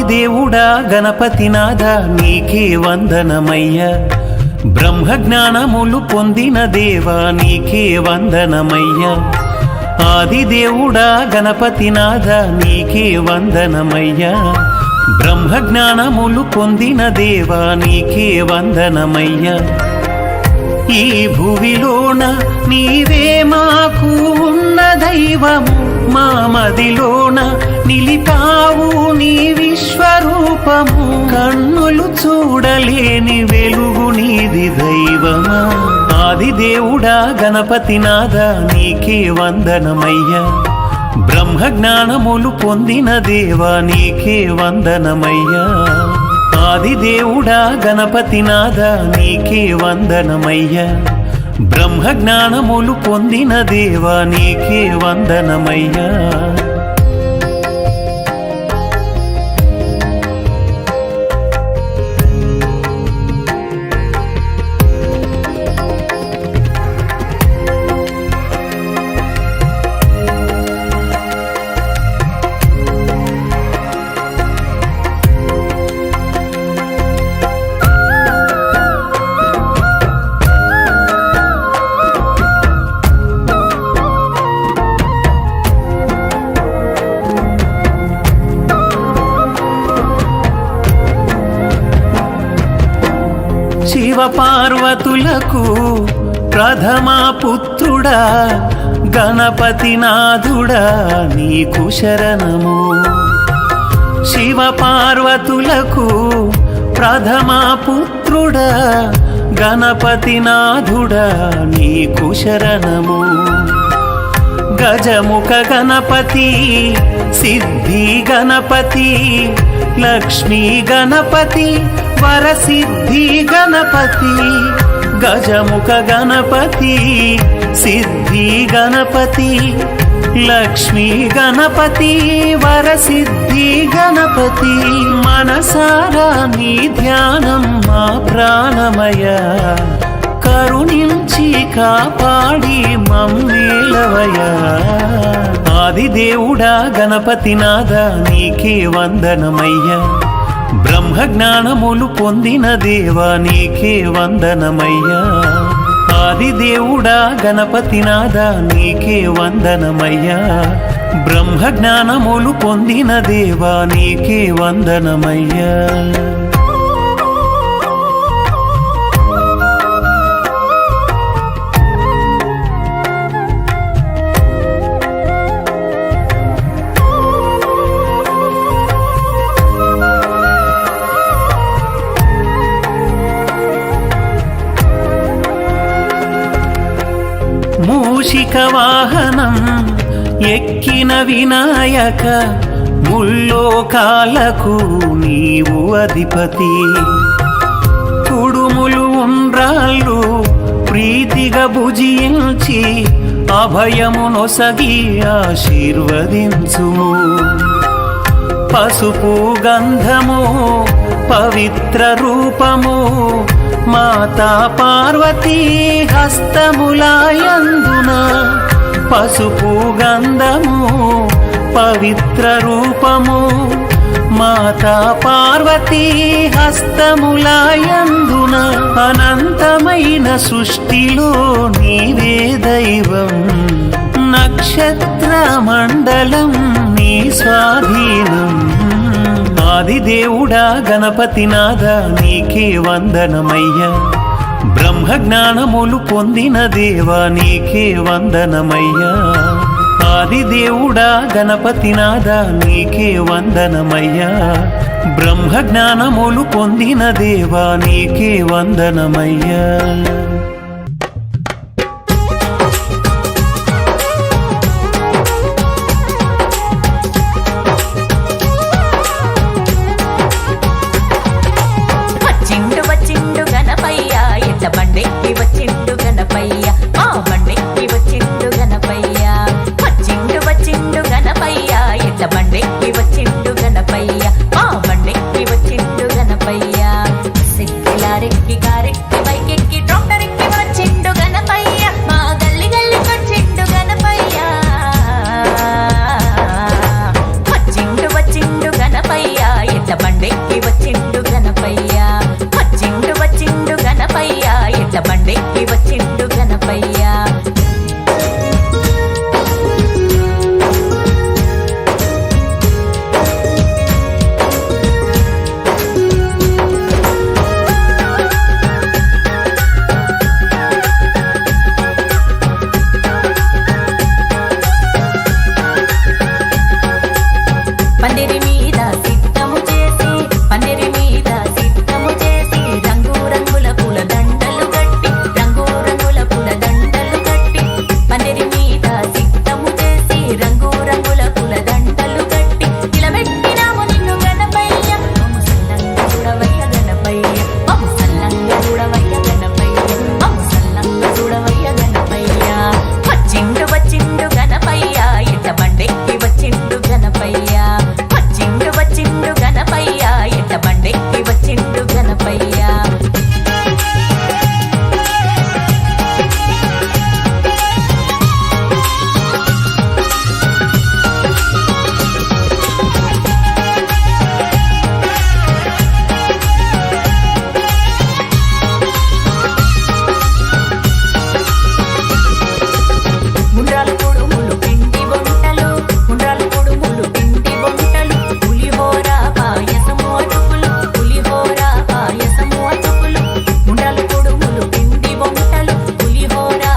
ఆదిదేవుడా గణపతినాథ నీకే వందనమయ్యా, బ్రహ్మజ్ఞానములు పొందిన దేవా నీకే వందనమయ్యా, ఆదిదేవుడా గణపతినాథ నీకే వందనమయ్యా, బ్రహ్మజ్ఞానములు పొందిన దేవా నీకే వందనమయ్యా. ఈ భువిలోన నీవే మాకు ఉన్న దైవము, మా మదిలోన నిలిపావు నీ విశ్వరూపము, కన్నులు చూడలేని వెలుగు నీది దైవమా, ఆదిదేవుడా గణపతినాథ నీకే వందనమయ్యా, బ్రహ్మజ్ఞానములు పొందిన దేవా నీకే వందనమయ్యా, ఆదిదేవుడా గణపతినాథ నీకే వందనమయ్యా, బ్రహ్మజ్ఞానములు పొందిన దేవా నీకే వందనమయ్యా. శివ పార్వతులకు ప్రథమా పుత్రుడా గణపతినాథుడా నీకు శరణము, శివ పార్వతులకు ప్రథమా పుత్రుడా గణపతినాథుడా నీకు శరణము, గజముఖ గణపతి సిద్ధి గణపతి లక్ష్మీ గణపతి వరసిద్ధి గణపతి, గజముఖ గణపతి సిద్ధి గణపతి లక్ష్మీ గణపతి వరసిద్ధి గణపతి, మనసారా నీ ధ్యానం మా ప్రాణమయ, కరుణించి కాపాడి మమ్మేలవయా, ఆదిదేవుడా గణపతినాథ నీకే వందనమయ్యా, బ్రహ్మజ్ఞానములు పొందిన దేవా నీకే వందనమయ్యా, ఆదిదేవుడా గణపతినాథ నీకే వందనమయ్యా, బ్రహ్మజ్ఞానములు పొందిన దేవా నీకే వందనమయ్యా. మూషిక వాహనం ఎక్కిన వినాయక, ముల్లోకాలకు నీవు అధిపతి, కుడుములు ఉండ్రాళ్ళు ప్రీతిగా భుజించి అభయము నొసగి ఆశీర్వదించుము, పసుపు గంధము పవిత్ర రూపము మాతా పార్వతీ హస్తములాయందున, పసుపు గంధము పవిత్ర రూపము మాతా పార్వతీ హస్తములాయందున, అనంతమైన సృష్టిలో నీవే దైవం, నక్షత్ర మండలం నీ స్వాధీనం, ఆదిదేవుడా గణపతినాథ నీకే వందనమయ్యా, బ్రహ్మజ్ఞానములు పొందిన దేవా నీకే వందనమయ్యా, ఆదిదేవుడా గణపతినాథ నీకే వందనమయ్యా, బ్రహ్మజ్ఞానములు పొందిన దేవా నీకే వందనమయ్యా.